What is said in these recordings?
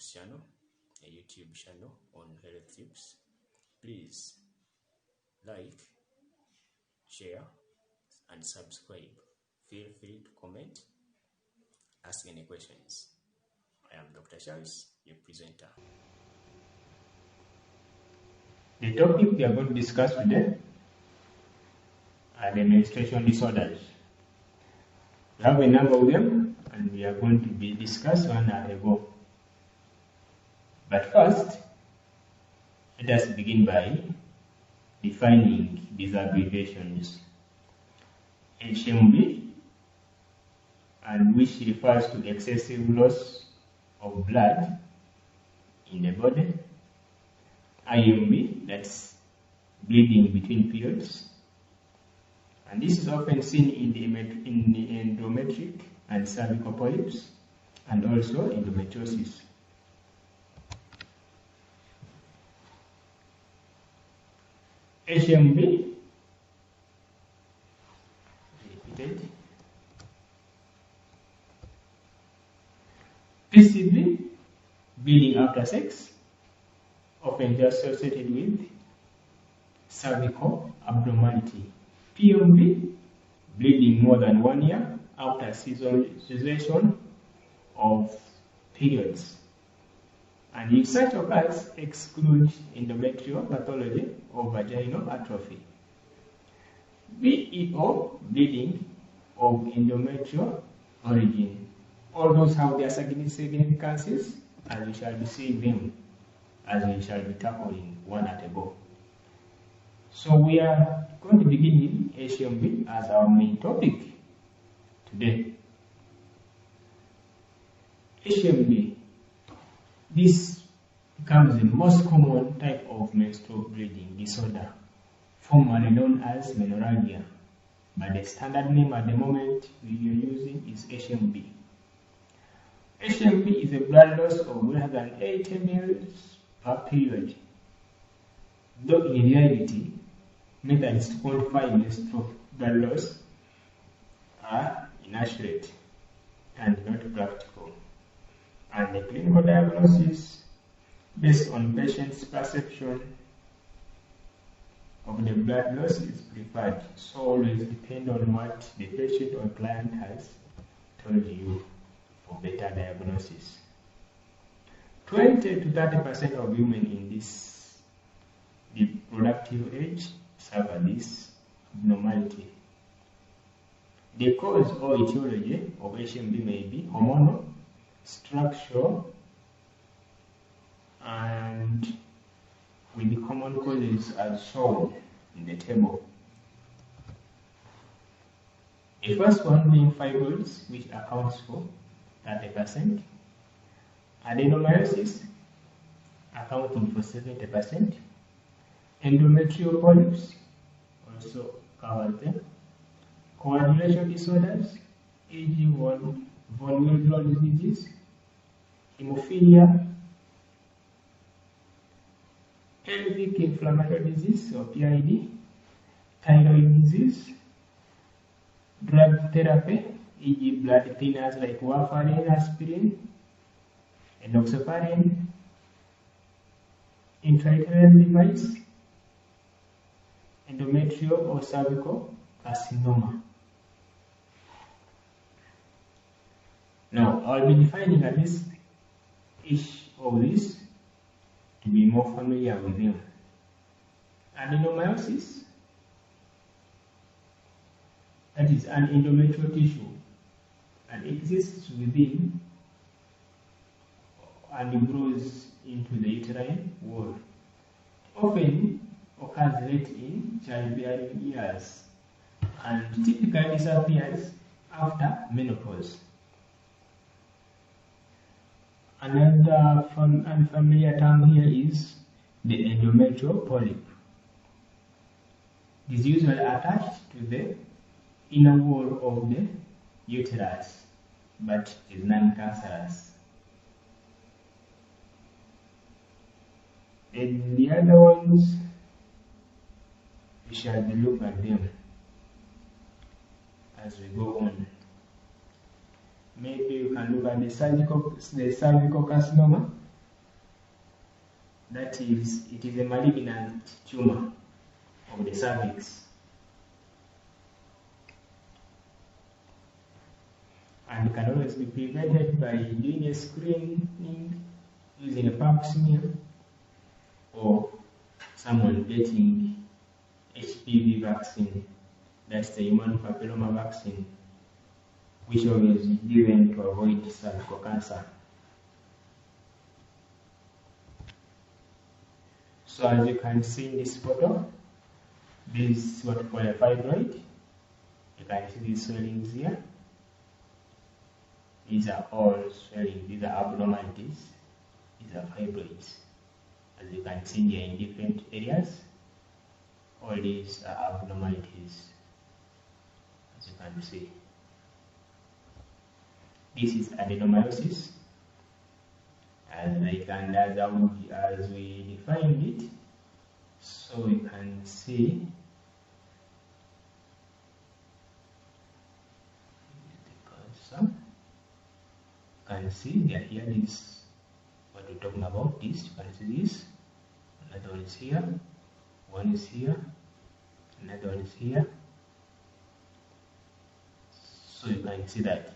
tips channel, a YouTube channel on health tips. Please like, share, and subscribe. Feel free to comment, ask any questions. I am Dr. Charles, your presenter. The topic we are going to discuss today are the menstruation disorders. We have a number of them and we are going to be discussed one at a go. But first, let us begin by defining these abbreviations. HMB, and which refers to excessive loss of blood in the body. IMB, that's bleeding between periods. And this is often seen in the endometric and cervical polyps, and also endometriosis. HMB, repeated. PCB, bleeding after sex, often associated with cervical abnormality. PMB, bleeding more than 1 year after cessation of periods. And if such occurs, exclude endometrial pathology or vaginal atrophy. BEO, bleeding of endometrial origin. All those have their significances, and we shall be seeing them as we shall be tackling one at a go. So we are going to begin with HMB as our main topic today. HMB, this becomes the most common type of menstrual bleeding disorder, formerly known as menorrhagia, but the standard name at the moment we are using is HMB. HMB is a blood loss of greater than 80 ml per period, though in reality, methods to quantify menstrual blood loss are inaccurate and not practical. And the clinical diagnosis based on patient's perception of the blood loss is preferred. So always depend on what the patient or client has told you for better diagnosis. 20 to 30% of women in this reproductive age suffer this abnormality. The cause or etiology of HMB may be hormonal, structural, and with the common causes as shown in the table. The first one being fibroids, which accounts for 30%, adenomyosis accounting for 70%, endometrial polyps also covered them, coagulation disorders, AG1 von Willebrand disease, hemophilia, pelvic inflammatory disease or PID, thyroid disease, drug therapy, e.g. blood thinners like warfarin, aspirin, enoxaparin, intrauterine device, endometrial or cervical carcinoma. Now, I'll be defining at least each of these to be more familiar with them. Adenomyosis, that is an endometrial tissue and exists within and grows into the uterine wall. Often occurs late in childbearing years and typically disappears after menopause. Another unfamiliar term here is the endometrial polyp. It is usually attached to the inner wall of the uterus, but is non-cancerous. And the other ones, we shall be looking at them as we go on. Maybe you can look at the cervical carcinoma, That is, it is a malignant tumor of the cervix. And can always be prevented by doing a screening using a pap smear or someone getting HPV vaccine, that's the human papilloma vaccine, which always is given to avoid cervical cancer. So as you can see in this photo, this is what we call a fibroid. You can see these swellings here. These are all swelling, these are abnormalities, these are fibroids. As you can see here in different areas, all these are abnormalities, as you can see. This is adenomyosis, as we defined it. So you can see the cursor. You can see that here is what we're talking about. This, you can see this. Another one is here. One is here. Another one is here. So you can see that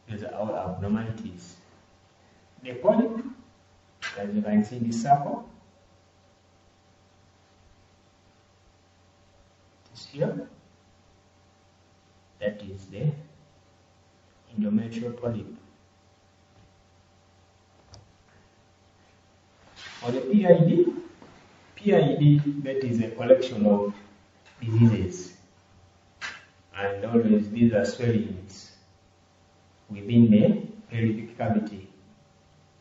these are all abnormalities. The polyp, as you can see in this circle, is here. That is the endometrial polyp. For the PID, that is a collection of diseases, and always these are swellings within the pelvic cavity.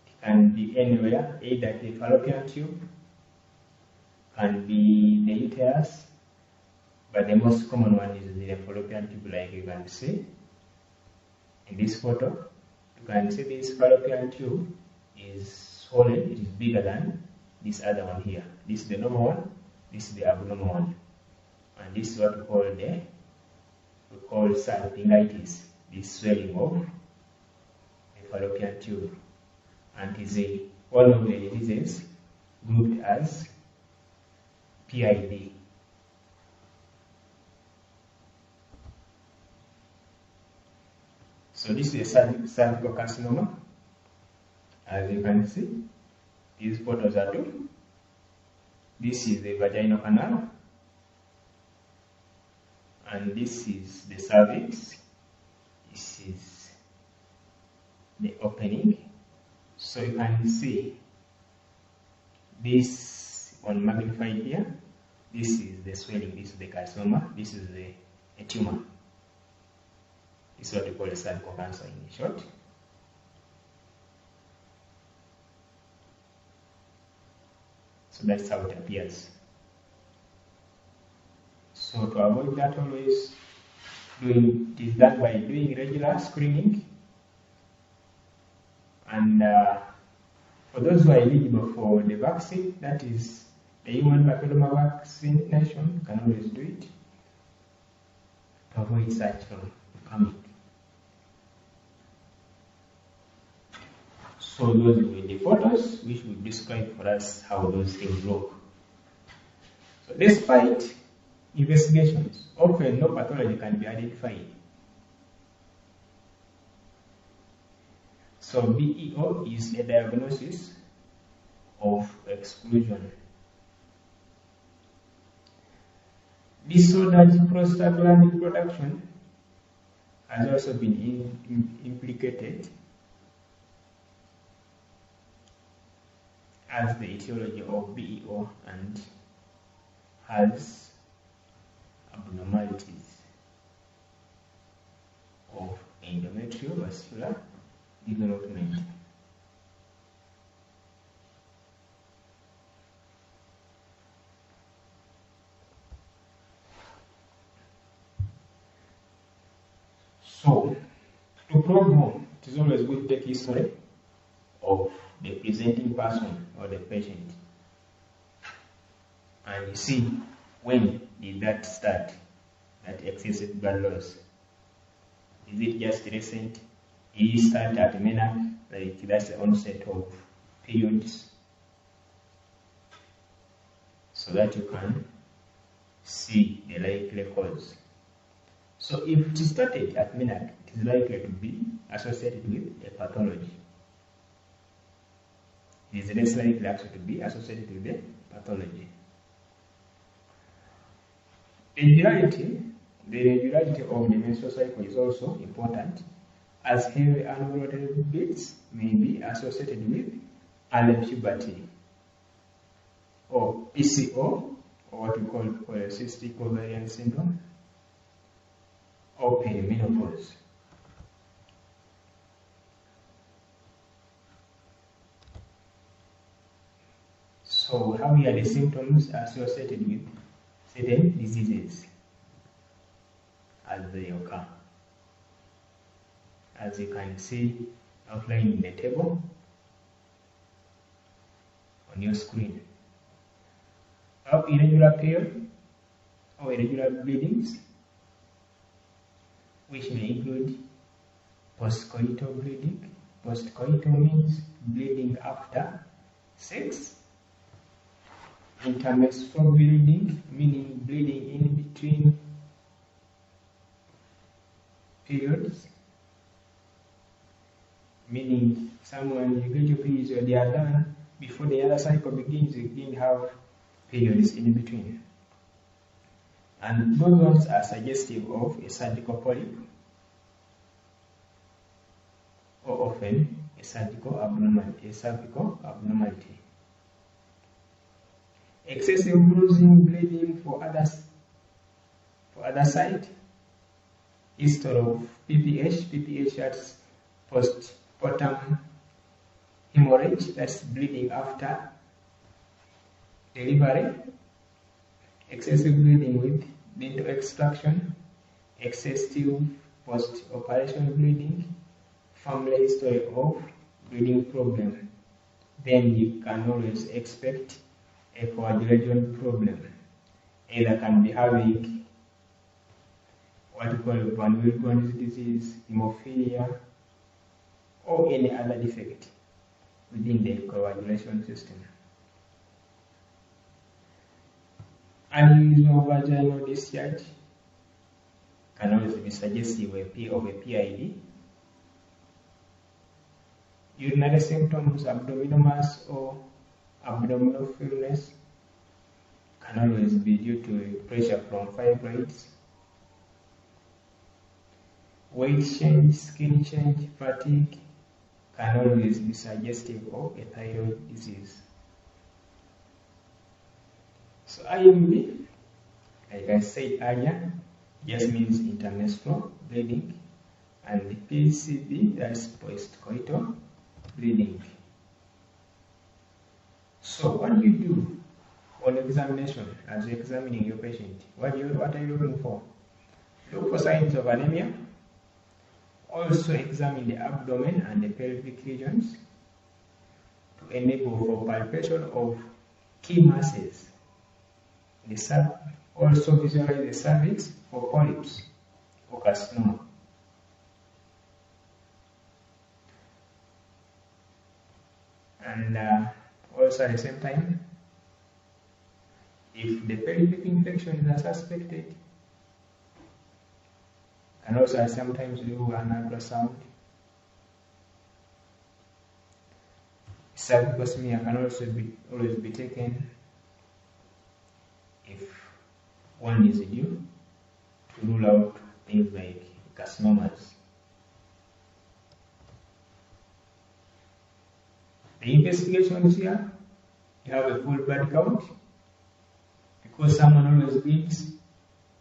It can be anywhere, either the fallopian tube, can be the uterus, but the most common one is the fallopian tube, like you can see in this photo. You can see this fallopian tube is swollen, it is bigger than this other one here. This is the normal one, this is the abnormal one. And this is what we call salpingitis, this swelling of the fallopian tube. And is one of the diseases grouped as PID. So this is a cervical carcinoma. As you can see, these photos are two. This is the vaginal canal, and this is the cervix. This is the opening. So you can see this one magnified here. This is the swelling, this is the carcinoma, this is a tumor. This is what we call a cervical cancer in short. So that's how it appears. So to avoid that, always it is done by doing regular screening. And for those who are eligible for the vaccine, that is the human papilloma vaccination, you can always do it to avoid such from coming. So those will be the photos which will describe for us how those things look. So despite investigations, often no pathology can be identified. So BEO is a diagnosis of exclusion. Disordered prostaglandin production has also been implicated as the etiology of BEO and has abnormalities of endometrial vascular development. So, to probe home, it is always good to take history of the presenting person or the patient and see when did that start, that excessive blood loss. Is it just recent? Did it start at menarche, like that's the onset of periods, so that you can see the likely cause. So if it is started at midnight, it is likely to be associated with a pathology. It is less likely actually to be associated with a pathology. The regularity of the menstrual cycle is also important, as heavy unwanted beats may be associated with early puberty, or PCO, or what we call polycystic ovarian syndrome, or perimenopause. So how are the symptoms associated with certain diseases as they occur? As you can see outlined in the table on your screen. Irregular period or irregular bleedings, which may include postcoital bleeding. Postcoital means bleeding after sex. Intermenstrual bleeding, meaning bleeding in between periods, meaning someone you get your periods or they are done before the other cycle begins, you begin to have periods in between. And those ones are suggestive of a cervical polyp, or often a cervical abnormality. Excessive bruising, bleeding for other side, history of PPH that's postpartum hemorrhage, that's bleeding after delivery, excessive bleeding with dental extraction, excessive post-operation bleeding, family history of bleeding problem, then you can always expect a coagulation problem. Either can be having what we call van Willebrand's disease, hemophilia, or any other defect within the coagulation system. Unusual vaginal discharge can always be suggestive of a PID. Urinary symptoms, abdominal mass or abdominal fullness can always be due to pressure from fibroids. Weight change, skin change, fatigue can always be suggestive of a thyroid disease. So IMB, like I said earlier, just means intermenstrual bleeding, and the PCB, that's postcoital bleeding. So what do you do on examination as you're examining your patient? What are you looking for? Look for signs of anemia. Also examine the abdomen and the pelvic regions to enable for palpation of key masses. Also visualize the cervix for polyps or carcinoma. And also at the same time, if the pelvic infections are suspected, and also sometimes do an ultrasound. Cervical smear can also always be taken if one is due to rule out things like carcinomas. The investigations here, you have a full blood count. Because someone always bleeds,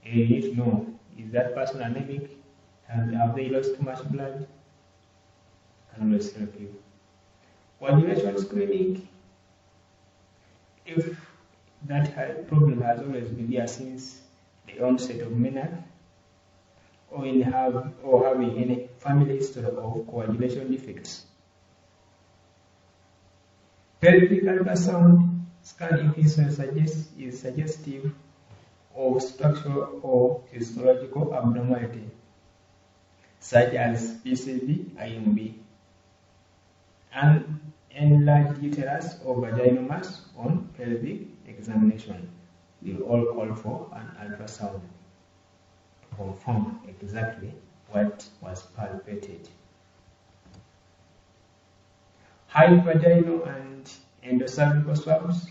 you need to know, is that person anemic? Have they lost too much blood? Can always help you. Coagulation screening, if that problem has always been there since the onset of menarche, or having any family history of coagulation defects. Pelvic ultrasound scan is suggestive of structural or histological abnormality, such as PCB, IMB, and enlarged uterus or vaginal mass on pelvic examination will all call for an ultrasound to confirm exactly what was palpated. High vaginal and endocervical swabs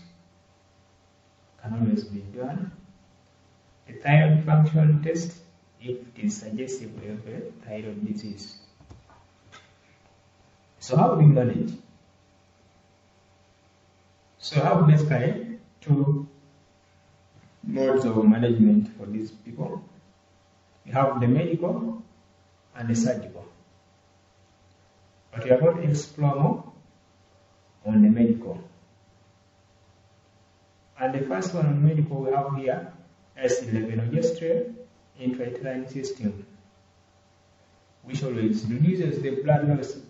can always be done. A thyroid function test if it is suggestive of a thyroid disease. So how do we manage? So I have basically two modes of management for these people. We have the medical and the surgical. But we are going to explore more on the medical. And the first one on medical we have here is the levonorgestrel intrauterine system, which always reduces the blood loss to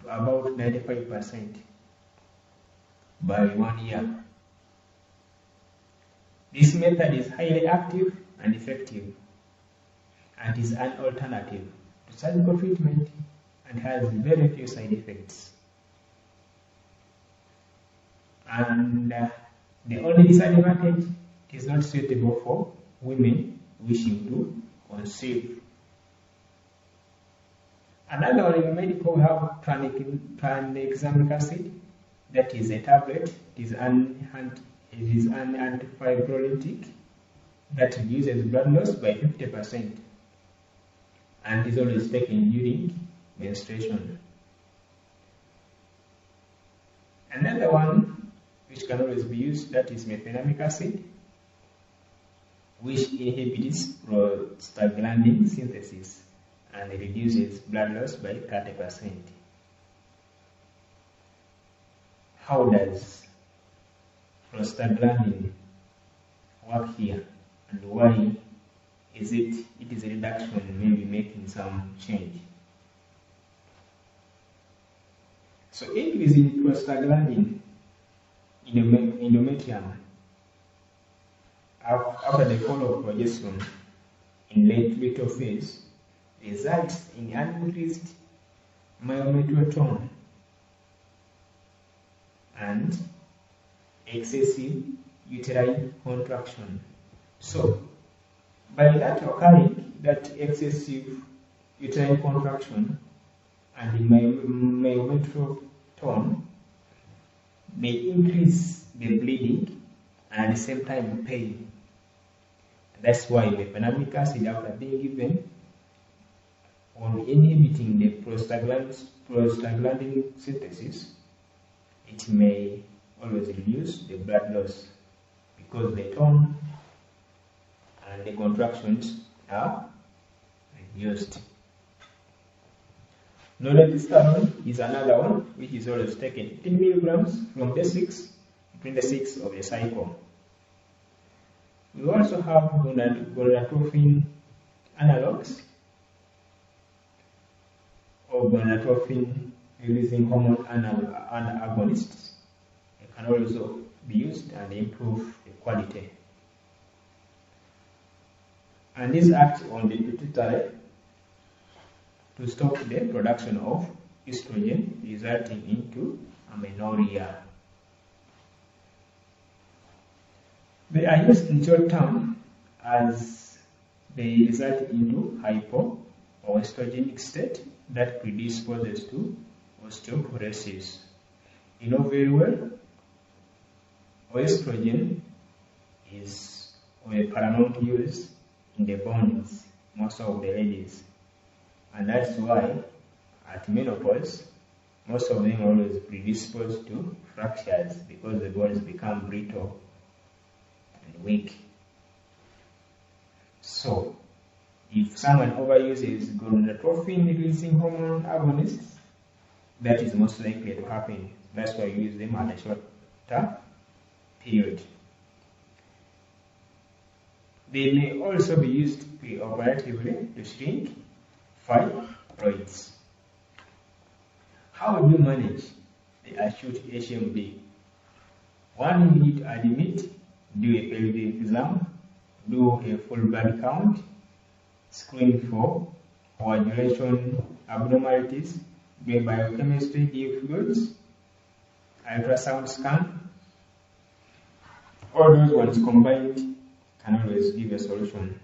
about 95% by 1 year. This method is highly active and effective and is an alternative to surgical treatment and has very few side effects. And the only disadvantage, it is not suitable for women wishing to conceive. Another one in medical, we have tranexamic acid. That is a tablet. It is an antifibrinolytic that reduces blood loss by 50% and is always taken during menstruation. Another one which can always be used, that is methylamic acid, which inhibits prostaglandin synthesis and reduces blood loss by 30%. How does prostaglandin work here, and why is it is a reduction maybe making some change? So increase in prostaglandin in endometrium after the fall of progesterone in late luteal phase results in an increased myometrial tone and excessive uterine contraction. So, by that occurring, that excessive uterine contraction and the myometrial tone may increase the bleeding and at the same time pain. That's why methylamic acid, after being given on inhibiting the prostaglandin synthesis, it may always reduce the blood loss because the tone and the contractions are reduced. Noradistalone is another one which is always taken 15 milligrams from day 6 between the 6 of the cycle. We also have gonadotropin analogs or gonadotropin releasing hormone agonists. They can also be used and improve the quality. And these act on the pituitary to stop the production of estrogen, resulting into amenorrhea. They are used in short term as they result into hypo or estrogenic state that predisposes to osteoporosis. You know very well, estrogen is a paramount use in the bones, most of the ladies. And that's why at menopause, most of them are always predisposed to fractures because the bones become brittle and weak. So, if someone overuses gonadotropin releasing hormone agonists, that is most likely to happen. That's why you use them at a shorter period. They may also be used preoperatively to shrink fibroids. How do you manage the acute HMB? One, you need to admit, do a pelvic exam, do a full blood count, screen for coagulation abnormalities, do biochemistry, give fluids, ultrasound scan, all those ones combined can always give a solution